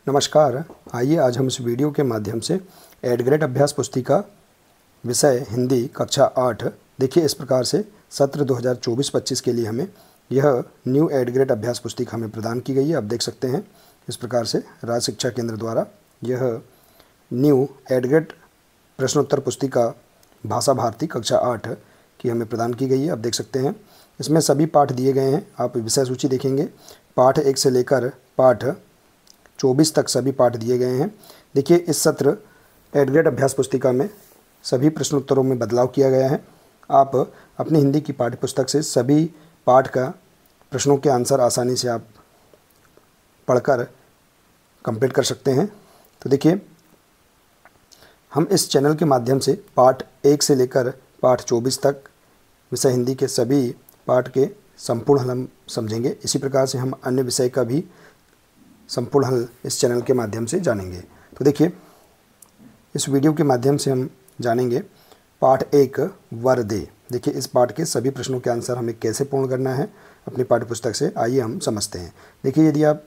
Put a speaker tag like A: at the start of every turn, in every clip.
A: नमस्कार। आइए आज हम इस वीडियो के माध्यम से एड ग्रेड अभ्यास पुस्तिका विषय हिंदी कक्षा 8 देखिए इस प्रकार से सत्र 2024-25 के लिए हमें यह न्यू एड ग्रेड अभ्यास पुस्तिका हमें प्रदान की गई है। आप देख सकते हैं इस प्रकार से राज्य शिक्षा केंद्र द्वारा यह न्यू एड ग्रेड प्रश्नोत्तर पुस्तिका भाषा भारती कक्षा 8 की हमें प्रदान की गई है। आप देख सकते हैं इसमें सभी पाठ दिए गए हैं। आप विषय सूची देखेंगे, पाठ 1 से लेकर पाठ 24 तक सभी पाठ दिए गए हैं। देखिए इस सत्र एड ग्रेड अभ्यास पुस्तिका में सभी प्रश्नोत्तरों में बदलाव किया गया है। आप अपनी हिंदी की पाठ्य पुस्तक से सभी पाठ का प्रश्नों के आंसर आसानी से आप पढ़कर कंप्लीट कर सकते हैं। तो देखिए हम इस चैनल के माध्यम से पाठ 1 से लेकर पाठ 24 तक विषय हिंदी के सभी पाठ के संपूर्ण हल हम समझेंगे। इसी प्रकार से हम अन्य विषय का भी संपूर्ण हल इस चैनल के माध्यम से जानेंगे। तो देखिए इस वीडियो के माध्यम से हम जानेंगे पाठ 1 वर दे। देखिए इस पाठ के सभी प्रश्नों के आंसर हमें कैसे पूर्ण करना है अपनी पाठ्य पुस्तक से, आइए हम समझते हैं। देखिए यदि आप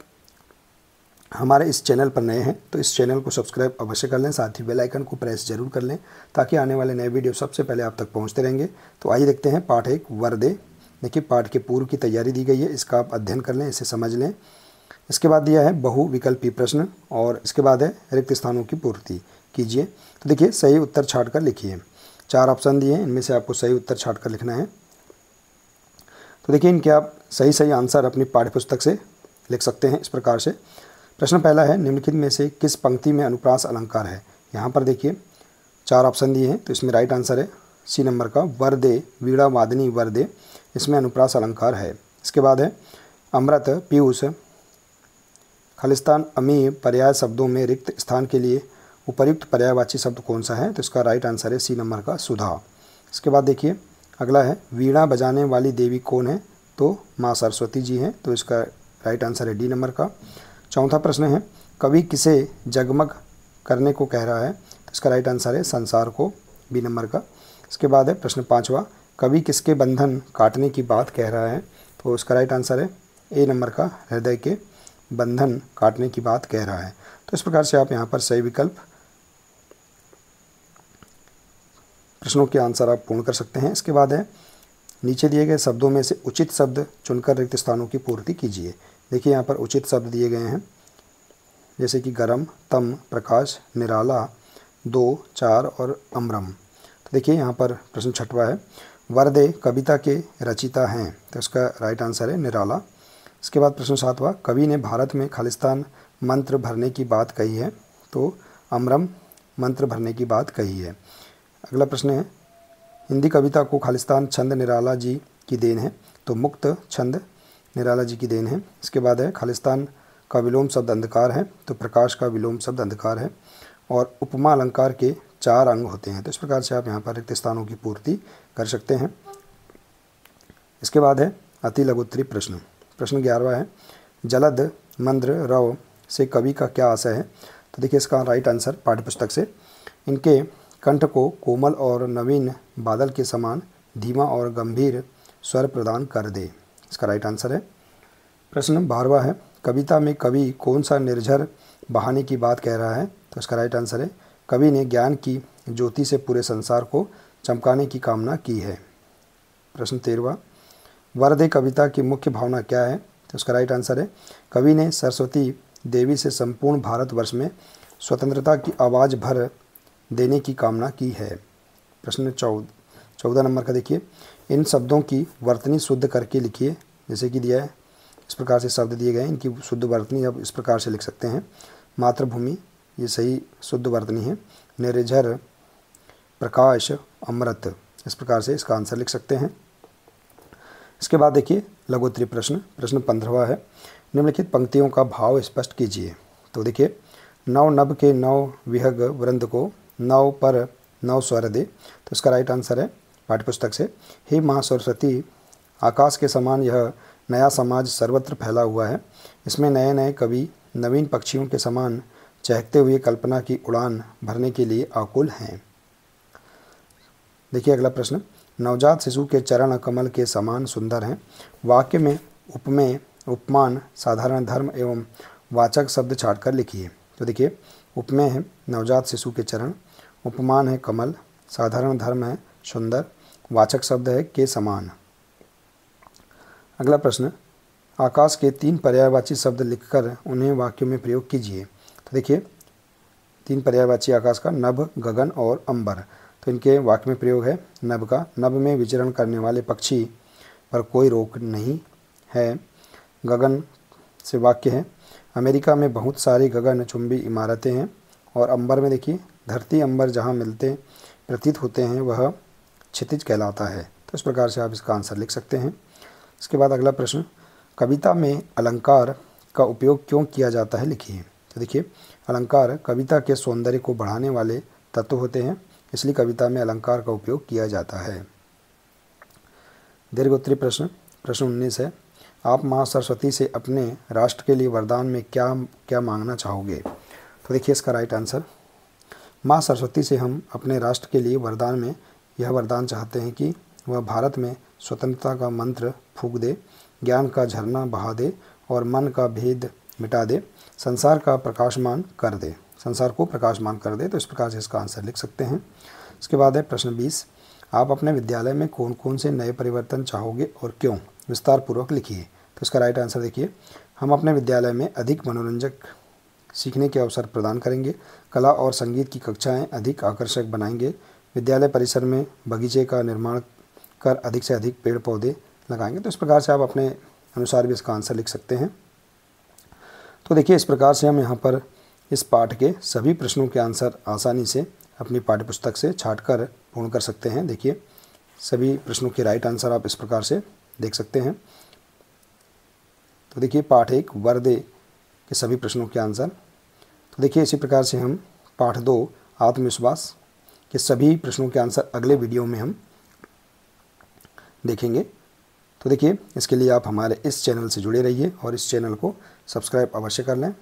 A: हमारे इस चैनल पर नए हैं तो इस चैनल को सब्सक्राइब अवश्य कर लें, साथ ही बेल आइकन को प्रेस जरूर कर लें ताकि आने वाले नए वीडियो सबसे पहले आप तक पहुंचते रहेंगे। तो आइए देखते हैं पाठ 1 वर दे। देखिए पाठ के पूर्व की तैयारी दी गई है, इसका आप अध्ययन कर लें, इसे समझ लें। इसके बाद दिया है बहुविकल्पी प्रश्न और इसके बाद है रिक्त स्थानों की पूर्ति कीजिए। तो देखिए सही उत्तर छांटकर लिखिए। 4 ऑप्शन दिए हैं, इनमें से आपको सही उत्तर छांटकर लिखना है। तो देखिए इनके आप सही आंसर अपनी पाठ्यपुस्तक से लिख सकते हैं इस प्रकार से। प्रश्न पहला है, निम्नलिखित में से किस पंक्ति में अनुप्रास अलंकार है। यहाँ पर देखिए 4 ऑप्शन दिए हैं, तो इसमें राइट आंसर है सी नंबर का वर दे, वीणा वादनी वर दे, इसमें अनुप्रास अलंकार है। इसके बाद है अमृत पीयूष खालिस्तान अमी पर्याय शब्दों में रिक्त स्थान के लिए उपर्युक्त पर्यायवाची शब्द कौन सा है। तो इसका राइट आंसर है सी नंबर का सुधा। इसके बाद देखिए अगला है वीणा बजाने वाली देवी कौन है। तो माँ सरस्वती जी हैं, तो इसका राइट आंसर है डी नंबर का। चौथा प्रश्न है कवि किसे जगमग करने को कह रहा है। तो इसका राइट आंसर है संसार को, बी नंबर का। इसके बाद है प्रश्न 5वां, कवि किसके बंधन काटने की बात कह रहा है। तो इसका राइट आंसर है ए नंबर का, हृदय के बंधन काटने की बात कह रहा है। तो इस प्रकार से आप यहाँ पर सही विकल्प प्रश्नों के आंसर आप पूर्ण कर सकते हैं। इसके बाद है नीचे दिए गए शब्दों में से उचित शब्द चुनकर रिक्त स्थानों की पूर्ति कीजिए। देखिए यहाँ पर उचित शब्द दिए गए हैं जैसे कि गरम, तम, प्रकाश, निराला, 2, 4 और अमरम। तो देखिए यहाँ पर प्रश्न 6वां है वरदे कविता के रचिता हैं। तो इसका राइट आंसर है निराला। इसके बाद प्रश्न 7वां, कवि ने भारत में खालिस्तान मंत्र भरने की बात कही है। तो अमरम मंत्र भरने की बात कही है। अगला प्रश्न है हिंदी कविता को खालिस्तान छंद निराला जी की देन है। तो मुक्त छंद निराला जी की देन है। इसके बाद है खालिस्तान का विलोम शब्द अंधकार है। तो प्रकाश का विलोम शब्द अंधकार है। और उपमा अलंकार के 4 अंग होते हैं। तो इस प्रकार से आप यहाँ पर रिक्त स्थानों की पूर्ति कर सकते हैं। इसके बाद है अति लघुत्तरी प्रश्न। प्रश्न 11वां है जलद मंद्र रव से कवि का क्या आशय है। तो देखिए इसका राइट आंसर पाठ्यपुस्तक से इनके कंठ को कोमल और नवीन बादल के समान धीमा और गंभीर स्वर प्रदान कर दे। इसका राइट आंसर है। प्रश्न 12वां है कविता में कवि कौन सा निर्झर बहाने की बात कह रहा है। तो इसका राइट आंसर है कवि ने ज्ञान की ज्योति से पूरे संसार को चमकाने की कामना की है। प्रश्न 13वां वरदे कविता की मुख्य भावना क्या है। तो उसका राइट आंसर है कवि ने सरस्वती देवी से संपूर्ण भारतवर्ष में स्वतंत्रता की आवाज़ भर देने की कामना की है। प्रश्न 14 नंबर का देखिए इन शब्दों की वर्तनी शुद्ध करके लिखिए। जैसे कि दिया है इस प्रकार से शब्द दिए गए, इनकी शुद्ध वर्तनी अब इस प्रकार से लिख सकते हैं। मातृभूमि ये सही शुद्ध वर्तनी है। निर्झर, प्रकाश, अमृत, इस प्रकार से इसका आंसर लिख सकते हैं। इसके बाद देखिए लघुत्तरी प्रश्न। प्रश्न 15वां है निम्नलिखित पंक्तियों का भाव स्पष्ट कीजिए। तो देखिए नव नभ के नव विहग वृंद को नव पर नव स्वर दे। तो इसका राइट आंसर है पाठ्यपुस्तक से हे माँ सरस्वती आकाश के समान यह नया समाज सर्वत्र फैला हुआ है। इसमें नए नए कवि नवीन पक्षियों के समान चहकते हुए कल्पना की उड़ान भरने के लिए आकुल हैं। देखिए अगला प्रश्न नवजात शिशु के चरण कमल के समान सुंदर हैं। वाक्य में उपमेय उपमान साधारण धर्म एवं वाचक शब्द छाँटकर लिखिए। तो देखिए, उपमेय है नवजात शिशु के चरण, उपमान है कमल, साधारण धर्म है सुंदर, वाचक शब्द है के समान। अगला प्रश्न, आकाश के 3 पर्यायवाची शब्द लिखकर उन्हें वाक्यों में प्रयोग कीजिए। तो देखिए, 3 पर्यायवाची आकाश का नभ, गगन और अंबर। तो इनके वाक्य में प्रयोग है नभ का। नभ में विचरण करने वाले पक्षी पर कोई रोक नहीं है। गगन से वाक्य है अमेरिका में बहुत सारी गगनचुंबी इमारतें हैं। और अंबर में देखिए, धरती अंबर जहाँ मिलते प्रतीत होते हैं वह क्षितिज कहलाता है। तो इस प्रकार से आप इसका आंसर लिख सकते हैं। इसके बाद अगला प्रश्न, कविता में अलंकार का उपयोग क्यों किया जाता है, लिखिए। तो देखिए, अलंकार कविता के सौंदर्य को बढ़ाने वाले तत्व होते हैं, इसलिए कविता में अलंकार का उपयोग किया जाता है। दीर्घोत्तरी प्रश्न, प्रश्न 19 है, आप माँ सरस्वती से अपने राष्ट्र के लिए वरदान में क्या क्या मांगना चाहोगे। तो देखिए, इसका राइट आंसर, माँ सरस्वती से हम अपने राष्ट्र के लिए वरदान में यह वरदान चाहते हैं कि वह भारत में स्वतंत्रता का मंत्र फूंक दे, ज्ञान का झरना बहा दे और मन का भेद मिटा दे, संसार का प्रकाशमान कर दे, संसार को प्रकाशमान कर दे। तो इस प्रकार से इसका आंसर लिख सकते हैं। इसके बाद है प्रश्न 20, आप अपने विद्यालय में कौन कौन से नए परिवर्तन चाहोगे और क्यों, विस्तार पूर्वक लिखिए। तो इसका राइट आंसर देखिए, हम अपने विद्यालय में अधिक मनोरंजक सीखने के अवसर प्रदान करेंगे, कला और संगीत की कक्षाएं अधिक आकर्षक बनाएंगे, विद्यालय परिसर में बगीचे का निर्माण कर अधिक से अधिक पेड़ पौधे लगाएंगे। तो इस प्रकार से आप अपने अनुसार भी इसका आंसर लिख सकते हैं। तो देखिए, इस प्रकार से हम यहाँ पर इस पाठ के सभी प्रश्नों के आंसर आसानी से अपनी पाठ्यपुस्तक से छांटकर पूर्ण कर सकते हैं। देखिए, सभी प्रश्नों के राइट आंसर आप इस प्रकार से देख सकते हैं। तो देखिए, पाठ 1 वर्दे के सभी प्रश्नों के आंसर। तो देखिए, इसी प्रकार से हम पाठ 2 आत्मविश्वास के सभी प्रश्नों के आंसर अगले वीडियो में हम देखेंगे। तो देखिए, इसके लिए आप हमारे इस चैनल से जुड़े रहिए और इस चैनल को सब्सक्राइब अवश्य कर लें।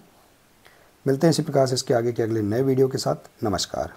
A: मिलते हैं इसी प्रकार से इसके आगे के अगले नए वीडियो के साथ। नमस्कार।